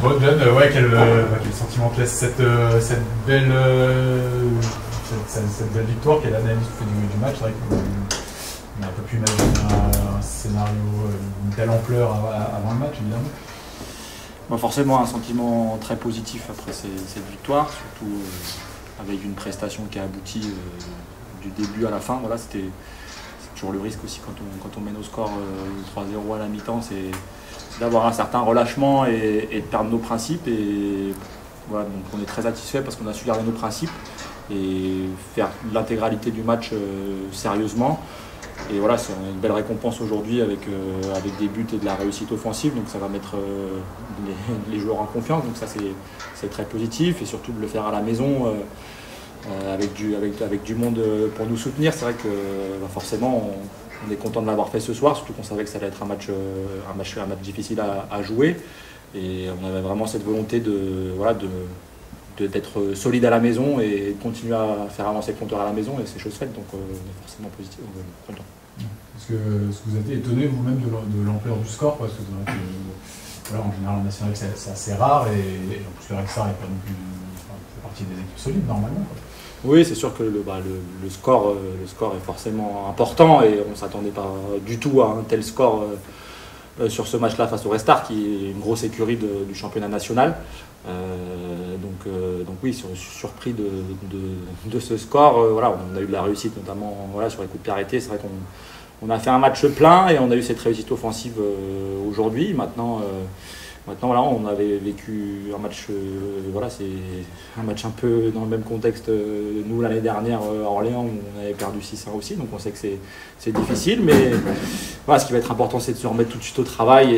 Bon, John, ouais, quel sentiment te laisse cette belle, cette belle victoire? Quelle analyse tu fais du match? C'est vrai qu'on a un peu pu imaginer un scénario d'une telle ampleur avant le match, évidemment. Bon, forcément, un sentiment très positif après cette victoire, surtout avec une prestation qui a abouti du début à la fin. Voilà, c'est toujours le risque aussi quand on mène au score 3-0 à la mi-temps, c'est d'avoir un certain relâchement et de perdre nos principes. Et voilà, donc on est très satisfait parce qu'on a su garder nos principes et faire l'intégralité du match sérieusement. Et voilà, c'est une belle récompense aujourd'hui avec des buts et de la réussite offensive. Donc ça va mettre les joueurs en confiance. Donc ça c'est très positif. Et surtout de le faire à la maison avec du monde pour nous soutenir. C'est vrai que forcément on est content de l'avoir fait ce soir. Surtout qu'on savait que ça allait être un match difficile à jouer. Et on avait vraiment cette volonté d'être solide à la maison et de continuer à faire avancer le compteur à la maison, et c'est chose faite, donc on est forcément positif, on est content. Est-ce que vous êtes étonné vous-même de l'ampleur du score? Parce que voilà, en général en national c'est assez rare, et en plus le Rexar n'est pas non plus fait partie des équipes solides normalement, quoi. Oui, c'est sûr que le score est forcément important, et on ne s'attendait pas du tout à un tel score sur ce match-là face au Restart, qui est une grosse écurie du championnat national. Donc oui, surpris de ce score. Voilà, on a eu de la réussite, notamment sur les coups de pied arrêtés. C'est vrai qu'on a fait un match plein et on a eu cette réussite offensive aujourd'hui. Maintenant, voilà, on avait vécu un match, c'est un match un peu dans le même contexte, nous l'année dernière à Orléans, où on avait perdu 6-1 aussi, donc on sait que c'est difficile, mais voilà, ce qui va être important, c'est de se remettre tout de suite au travail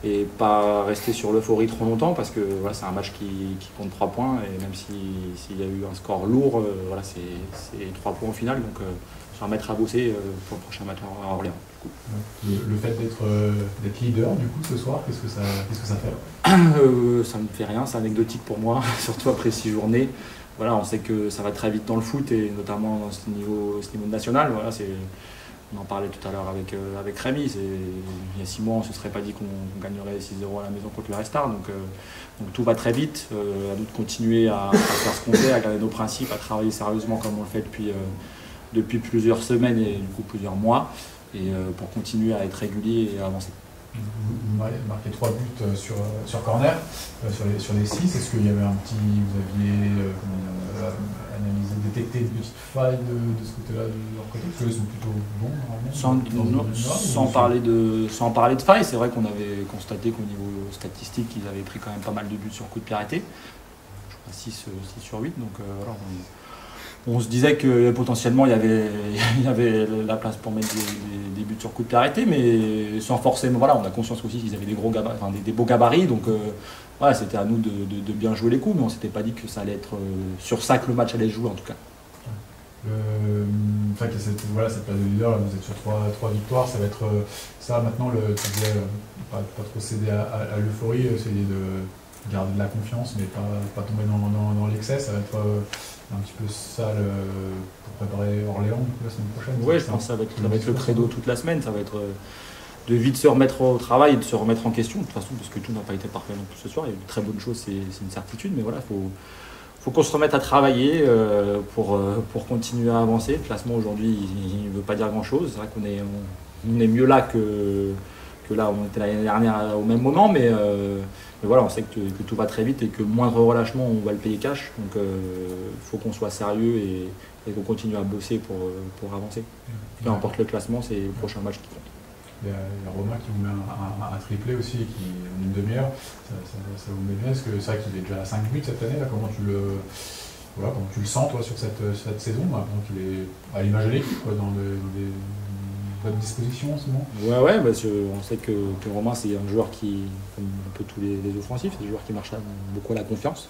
et pas rester sur l'euphorie trop longtemps, parce que voilà, c'est un match qui compte 3 points, et même s'il y a eu un score lourd, voilà, c'est 3 points au final, donc se remettre à bosser pour le prochain match à Orléans. Le fait d'être leader du coup ce soir, qu'est-ce que ça fait? Ça ne me fait rien, c'est anecdotique pour moi, surtout après 6 journées. Voilà, on sait que ça va très vite dans le foot, et notamment dans ce niveau national. Voilà, on en parlait tout à l'heure avec Rémi. Il y a 6 mois, on ne se serait pas dit qu'on gagnerait 6-0 à la maison contre le Restart. Donc tout va très vite. À nous de continuer à faire ce qu'on fait, à garder nos principes, à travailler sérieusement comme on le fait depuis plusieurs semaines et du coup plusieurs mois, et pour continuer à être régulier et à avancer. Vous marquez 3 buts sur corner, sur les 6. Est-ce qu'il y avait vous aviez analysé, détecté une petite faille de ce côté-là, de leur côté? Parce qu'ils sont plutôt bons normalement. Sans parler de faille, c'est vrai qu'on avait constaté qu'au niveau statistique, ils avaient pris quand même pas mal de buts sur coup de pied arrêté. Je crois 6 sur 8, donc voilà. On se disait que potentiellement il y avait la place pour mettre des buts sur coup de pied arrêté, mais sans forcément. Voilà, on a conscience aussi qu'ils avaient des beaux gabarits, donc voilà, c'était à nous de bien jouer les coups, mais on s'était pas dit que ça allait être sur ça que le match allait se jouer en tout cas. Cette place de leader, là, vous êtes sur 3 victoires, ça va être ça maintenant. Tu disais pas trop céder à l'euphorie, essayer de garder de la confiance, mais pas tomber dans l'excès. Ça va être un petit peu ça pour préparer Orléans la semaine prochaine. Oui, je pense que ça va être le credo toute la semaine. Ça va être de vite se remettre au travail et de se remettre en question, de toute façon, parce que tout n'a pas été parfait non plus ce soir. Il y a eu de très bonnes choses, c'est une certitude, mais voilà, faut qu'on se remette à travailler pour continuer à avancer. Le classement aujourd'hui, il ne veut pas dire grand-chose. C'est vrai qu'on est mieux là que là, on était l'année dernière au même moment, mais voilà, on sait que tout va très vite et que moindre relâchement, on va le payer cash. Donc il faut qu'on soit sérieux et qu'on continue à bosser pour avancer. Peu importe le classement, c'est le prochain match qui compte. Il y a Romain qui vous met un triplé aussi, qui en une demi-heure. Ça vous met bien, parce que c'est vrai qu'il est déjà à 5 buts cette année. Là, comment tu le sens toi sur cette saison, maintenant qu'il est à l'image de l'équipe, dans des bonne disposition en ce moment? Ouais, parce qu'on sait que Romain, c'est un joueur qui, comme un peu tous les offensifs, c'est un joueur qui marche beaucoup à la confiance.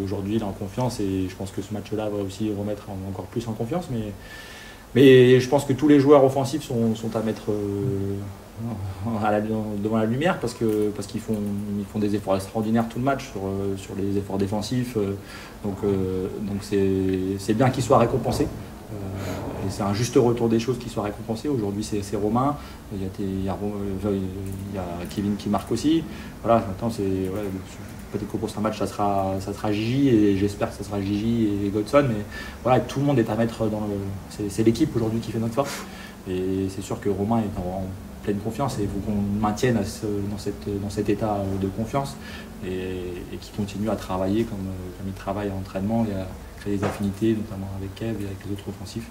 Aujourd'hui, il est en confiance, et je pense que ce match-là va aussi remettre encore plus en confiance. Mais je pense que tous les joueurs offensifs sont à mettre devant la lumière, parce qu'ils font des efforts extraordinaires tout le match sur les efforts défensifs. Donc c'est bien qu'ils soient récompensés. Et c'est un juste retour des choses qui soit récompensé. Aujourd'hui, c'est Romain. Il y a Kevin qui marque aussi. Voilà, maintenant, peut-être qu'au prochain match, ça sera Gigi, et j'espère que ça sera Gigi et Godson. Mais voilà, tout le monde est à mettre dans le. C'est l'équipe aujourd'hui qui fait notre force. Et c'est sûr que Romain est en pleine confiance, et il faut qu'on le maintienne dans cet état de confiance, et qu'il continue à travailler comme il travaille en entraînement, et à créer des affinités, notamment avec Kev et avec les autres offensifs.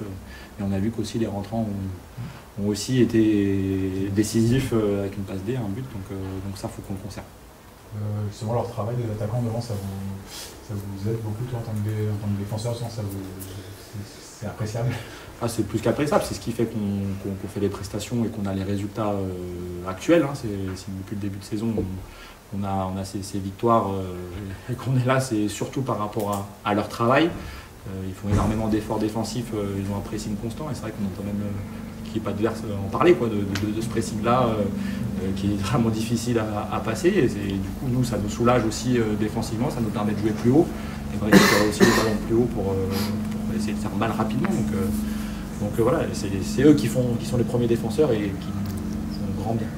Et on a vu qu'aussi les rentrants ont aussi été décisifs avec une passe D, un but, donc ça, il faut qu'on le conserve. Justement, leur travail des attaquants devant, ça vous aide beaucoup, toi, en tant que défenseur, c'est appréciable? C'est plus qu'appréciable, c'est ce qui fait qu'on fait les prestations et qu'on a les résultats actuels. C'est depuis le début de saison, on a ces victoires, et qu'on est là, c'est surtout par rapport à leur travail. Ils font énormément d'efforts défensifs, ils ont un pressing constant, et c'est vrai qu'on entend même l'équipe adverse en parler, de ce pressing-là, qui est vraiment difficile à passer. Et du coup, nous, ça nous soulage aussi défensivement, ça nous permet de jouer plus haut et de récupérer aussi les ballons plus haut pour essayer de faire mal rapidement. Donc voilà, c'est eux qui sont les premiers défenseurs et qui font grand bien.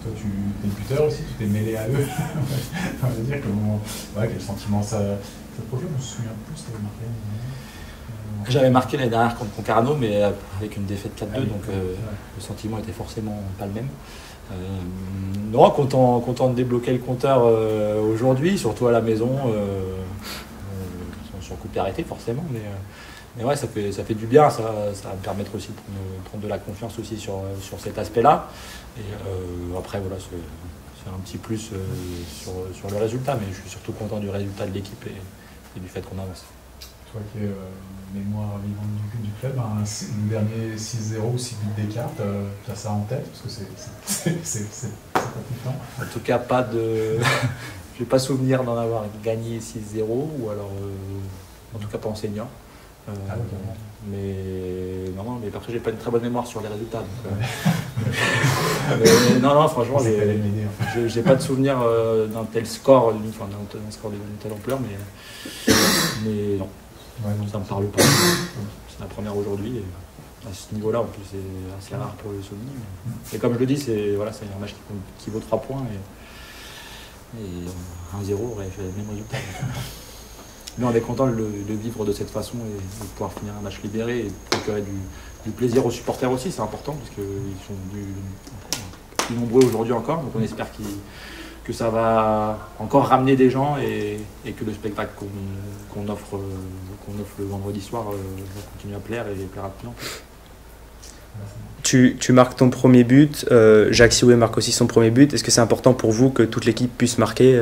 Toi, tu es buteur aussi, tu t'es mêlé à eux. On va dire quel sentiment ça procure. Je me souviens plus si tu avais marqué. J'avais marqué l'année dernière contre Concarneau, mais avec une défaite 4-2, donc le sentiment était forcément pas le même. Non, content de débloquer le compteur aujourd'hui, surtout à la maison. Sur le coup de arrêté forcément, mais ouais, ça fait du bien, ça va me permettre aussi de prendre de la confiance aussi sur cet aspect-là. Et après, voilà, c'est un petit plus sur le résultat, mais je suis surtout content du résultat de l'équipe et du fait qu'on avance. Toi qui es mémoire vivante du club, le dernier 6-0 ou 6 buts d'écart, tu as ça en tête? Parce que c'est pas confiant. En tout cas, je n'ai pas souvenir d'en avoir gagné 6-0, ou alors, en tout cas pas en senior. Mais après, j'ai pas une très bonne mémoire sur les résultats. Mais non, franchement, j'ai pas de souvenir d'un tel score, d'un score d'une telle ampleur, mais non. Ça me parle pas. C'est la première aujourd'hui, et à ce niveau-là, en plus, c'est assez rare pour le souvenir. Et comme je le dis, c'est un match qui vaut 3 points, et 1-0 aurait fait le même résultat. Mais on est content de le vivre de cette façon, et de pouvoir finir un match libéré, et de procurer du plaisir aux supporters aussi, c'est important, parce qu'ils sont plus nombreux aujourd'hui encore, donc on espère que ça va encore ramener des gens, et que le spectacle qu'on offre le vendredi soir va continuer à plaire, et plaire à plus en plus. Tu marques ton premier but, Jacques Sioué marque aussi son premier but. Est-ce que c'est important pour vous que toute l'équipe puisse marquer?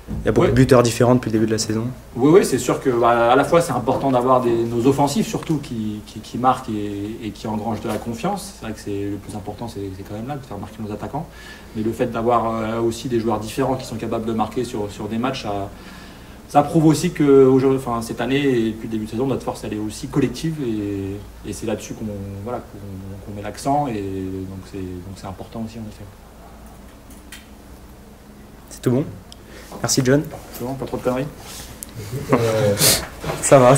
Il y a beaucoup de buteurs différents depuis le début de la saison. Oui, c'est sûr que à la fois c'est important d'avoir nos offensifs surtout qui marquent et qui engrangent de la confiance. C'est vrai que le plus important, c'est quand même là de faire marquer nos attaquants. Mais le fait d'avoir aussi des joueurs différents qui sont capables de marquer sur des matchs, ça prouve aussi que cette année et depuis le début de saison, notre force elle est aussi collective, et c'est là-dessus qu'on met l'accent, et donc c'est important aussi en effet. C'est tout bon? Merci John. C'est bon, pas trop de conneries. Ça va.